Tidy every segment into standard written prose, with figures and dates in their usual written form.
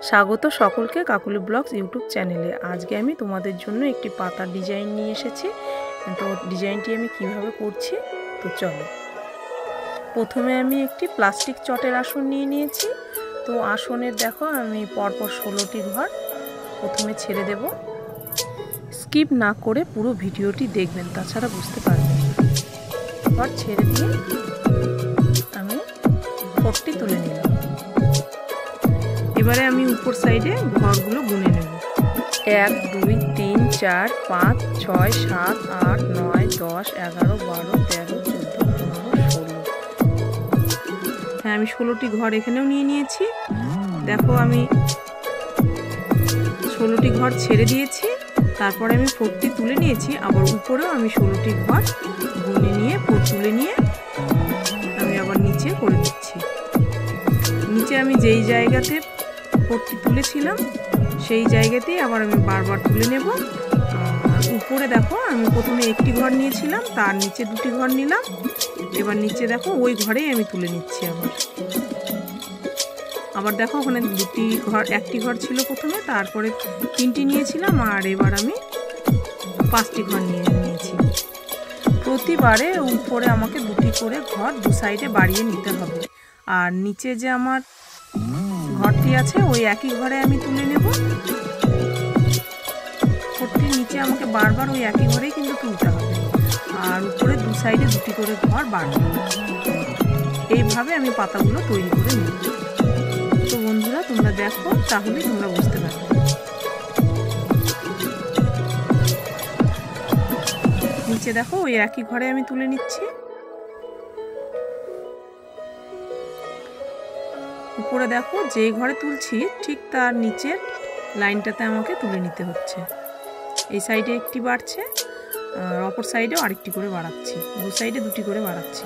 স্বাগত সকলকে Kakuli blogs YouTube চ্যানেলে। আজকে আমি তোমাদের জন্য একটি পাতার ডিজাইন নিয়ে এসেছি। তো ডিজাইনটি আমি কিভাবে করছি তো চলো। প্রথমে আমি একটি প্লাস্টিক চটের আসন নিয়ে নিয়েছি। তো আসনের দেখো আমি পরপর 16টি ঘর প্রথমে ছেড়ে দেব। স্কিপ না করে পুরো ভিডিওটি দেখবেন, তাছাড়া বুঝতে পারবেন না। ঘর ছেড়ে দিয়ে আমি 4টি তুলে নিলাম। এবারে আমি উপর সাইডে ঘরগুলো গুনে নেব। 1 2 3 4 5 6 7 8 9 10 11 12 13 14 15 16। হ্যাঁ, আমি 16টি ঘর এখানেও নিয়ে নিয়েছি। দেখো আমি 16টি ঘর ছেড়ে দিয়েছি, তারপরে আমি 4টি তুলে নিয়েছি। আবার উপরেও আমি 16টি ঘর গুনে নিয়ে তুলে নিয়ে আমি আবার নিচে করে দিচ্ছি। নিচে আমি যেই জায়গাতে 4টি তুলেছিলাম সেই জায়গাতেই আবার আমি বারবার তুলে নেব। উপরে দেখো আমি প্রথমে একটি ঘর নিয়েছিলাম, তার নিচে 2টি ঘর নিলাম। এবার নিচে দেখো ওই ঘরেই আমি তুলে নিচ্ছি। আবার দেখো ওখানে 1টি ঘর ছিল প্রথমে, তারপরে 3টি নিয়েছিলাম, আর এবার আমি 5টি ঘর নিয়েছি। প্রতিবারে উপরে আমাকে 2টি করে ঘর দু সাইডে বাড়িয়ে নিতে হবে। আর নিচে যে আমার ঘরটি আছে ওই একই ঘরে আমি তুলে নেব। 4টির নিচে আমাকে বারবার ওই একই ঘরেই কিন্তু তুলতে হবে। আর উপরে দু সাইডে 2টি করে ঘর বাড়বে। এইভাবে আমি পাতাগুলো তৈরি করে নেব। তো বন্ধুরা তোমরা দেখো, তাহলেই তোমরা বুঝতে পারবে। নিচে দেখো ওই একই ঘরে আমি তুলে নিচ্ছি। উপরে দেখো যেই ঘরে তুলছি ঠিক তার নিচের লাইনটাতে আমাকে তুলে নিতে হচ্ছে। এই সাইডে একটি বাড়ছে, আর অপর সাইডেও আরেকটি করে বাড়াচ্ছি। দু সাইডে 2টি করে বাড়াচ্ছি।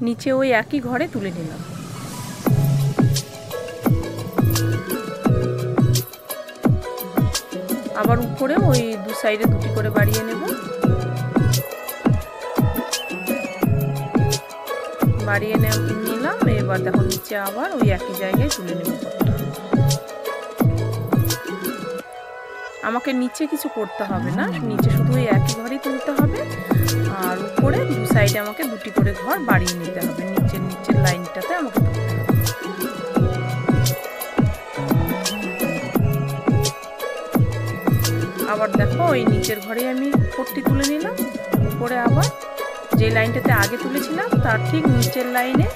নিচে ওই একই ঘরে তুলে নিলাম। আবার উপরে ওই দু সাইডে 2টি করে বাড়িয়ে নেব। বাড়িয়ে নিলাম। এবার দেখো নিচে আবার ওই একই জায়গায় তুলে নেব। আমাকে নিচে কিছু করতে হবে না, নিচে শুধু ওই একই ঘরেই তুলতে হবে। আর উপরে দু সাইডে আমাকে 2টি করে ঘর বাড়িয়ে নিতে হবে। নিচের লাইনটাতে আমাকে তুলতে হবে। আবার দেখো ওই নিচের ঘরে আমি 4টি তুলে নিলাম। উপরে আবার যে লাইনটাতে আগে তুলেছিলাম তার ঠিক নিচের লাইনে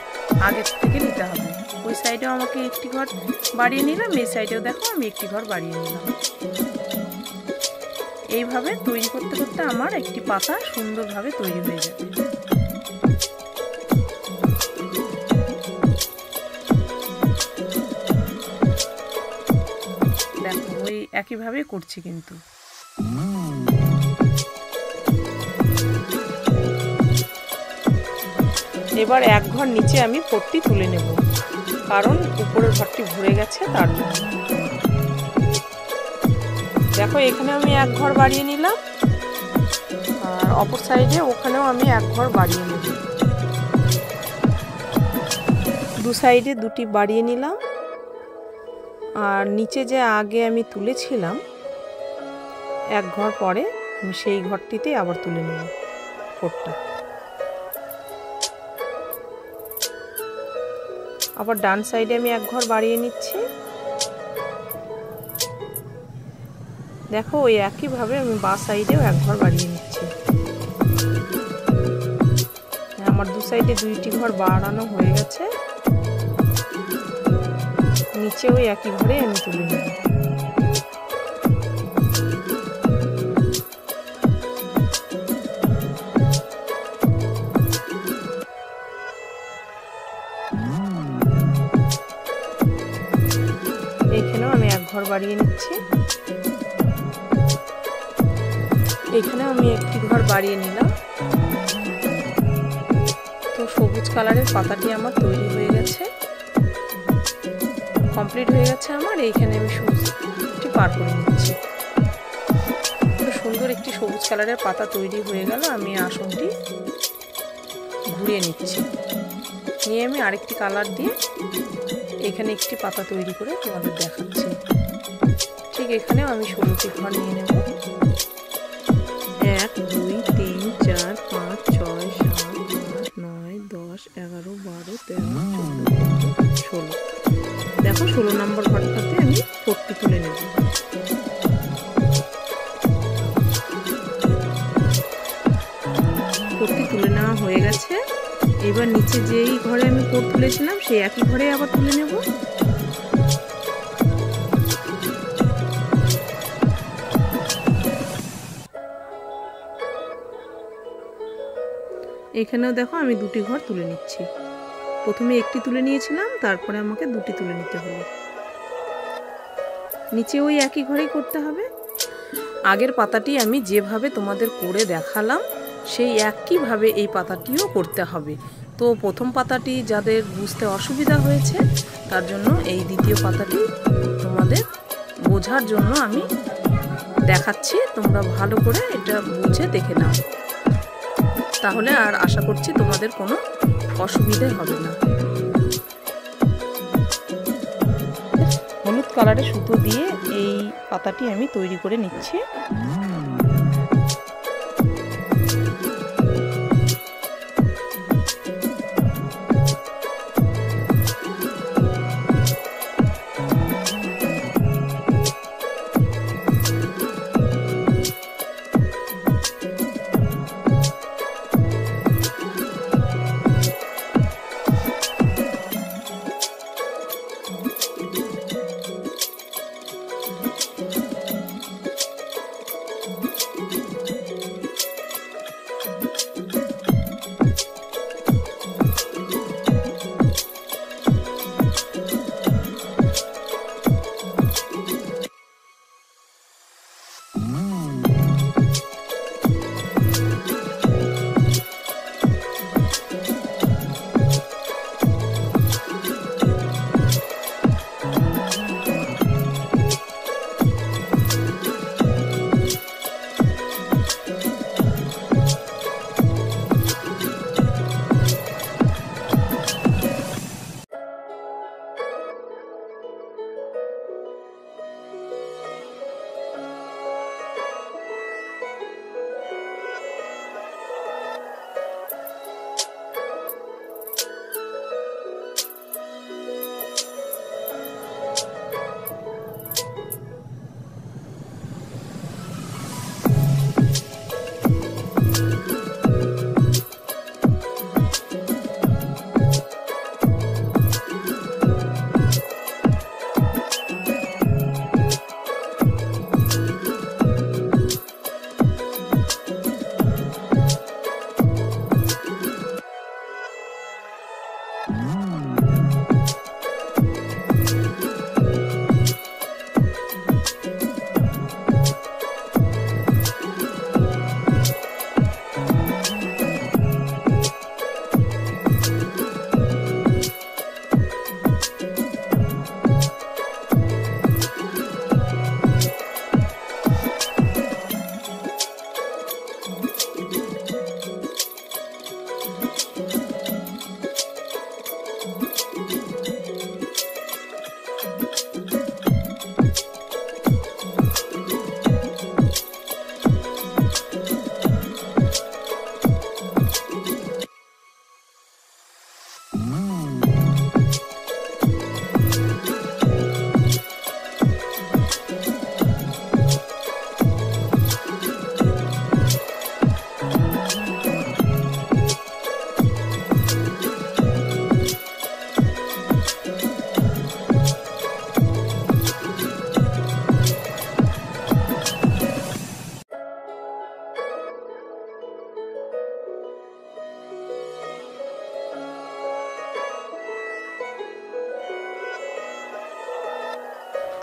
আগে থেকে নিতে হবে। ওই সাইডেও আমাকে একটি ঘর বাড়িয়ে নিলাম, এই সাইডেও দেখো আমি একটি ঘর বাড়িয়ে নিলাম। এইভাবে তৈরি করতে করতে আমার একটি পাতা সুন্দরভাবে তৈরি হয়ে যাবে। দেখো ওই একইভাবে করছি কিন্তু। এবার এক ঘর নিচে আমি 4টি তুলে নেব, কারণ উপরের ঘরটি ভরে গেছে তার জন্য। দেখো এখানে আমি এক ঘর বাড়িয়ে নিলাম, আর অপর সাইডে ওখানেও আমি এক ঘর বাড়িয়ে নেব। দু সাইডে 2টি বাড়িয়ে নিলাম। আর নিচে যে আগে আমি তুলেছিলাম এক ঘর পরে, আমি সেই ঘরটিতে আবার তুলে নেব 4টা। আবার ডান সাইডে আমি এক ঘর বাড়িয়ে নিচ্ছি। দেখো ওই একইভাবে আমি বাঁ সাইডেও এক ঘর বাড়িয়ে নিচ্ছি। আমার দু সাইডে 2টি ঘর বাড়ানো হয়ে গেছে। নিচে ওই একই ঘরে আমি তুলে নেব। এখানেও আমি এক ঘর বাড়িয়ে নিচ্ছি। এখানে আমি একটি ঘর বাড়িয়ে নিলাম। তো সবুজ কালারের পাতাটি আমার তৈরি হয়ে গেছে, কমপ্লিট হয়ে গেছে আমার। এইখানে আমি সবুজটি পার করে নিচ্ছি। তো সুন্দর একটি সবুজ কালারের পাতা তৈরি হয়ে গেল। আমি আসনটি ঘুরিয়ে নিচ্ছি, নিয়ে আমি আরেকটি কালার দিয়ে এখানে একটি পাতা তৈরি করে তোমাদের দেখাচ্ছি। ঠিক এখানেও আমি 16টি ঘর নিয়ে নেব। 1 2 3 4 5 6 7 8 9 10 11 12 13 14 16। দেখো 16 নম্বর ঘরটাতে আমি 40 তুলে নেব। পট্টি তুলে নেওয়া হয়ে গেছে। এবার নিচে যেই ঘরে আমি পট তুলেছিলাম সেই একই ঘরে আবার তুলে নেব। এখানেও দেখো আমি 2টি ঘর তুলে নিচ্ছি। প্রথমে একটি তুলে নিয়েছিলাম, তারপরে আমাকে 2টি তুলে নিতে হলো। নিচে ওই একই ঘরেই করতে হবে। আগের পাতাটি আমি যেভাবে তোমাদের করে দেখালাম সেই একইভাবে এই পাতাটিও করতে হবে। তো প্রথম পাতাটি যাদের বুঝতে অসুবিধা হয়েছে তার জন্য এই দ্বিতীয় পাতাটি তোমাদের বোঝার জন্য আমি দেখাচ্ছি। তোমরা ভালো করে এটা বুঝে দেখে নাও, তাহলে আর আশা করছি তোমাদের কোনো অসুবিধা হবে না। হলুদ কালারের সুতো দিয়ে এই পাতাটি আমি তৈরি করে নিচ্ছি।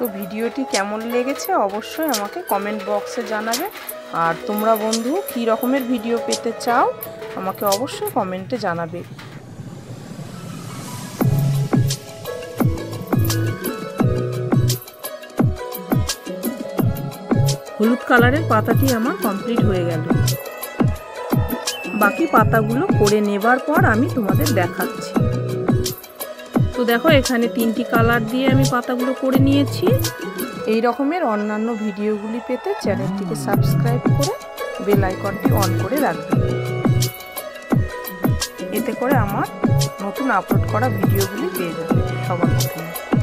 তো ভিডিওটি কেমন লেগেছে অবশ্যই আমাকে কমেন্ট বক্সে জানাবে। আর তোমরা বন্ধু কী রকমের ভিডিও পেতে চাও আমাকে অবশ্যই কমেন্টে জানাবে। হলুদ কালারের পাতাটি আমার কমপ্লিট হয়ে গেল। বাকি পাতাগুলো করে নেবার পর আমি তোমাদের দেখাচ্ছি। তো দেখো এখানে 3টি কালার দিয়ে আমি পাতাগুলো করে নিয়েছি। এই রকমের অন্যান্য ভিডিওগুলি পেতে চ্যানেলটিকে সাবস্ক্রাইব করে বেল আইকনটি অন করে রাখবেন। এতে করে আমার নতুন আপলোড করা ভিডিওগুলি পেয়ে যাবেন সবার প্রথমে।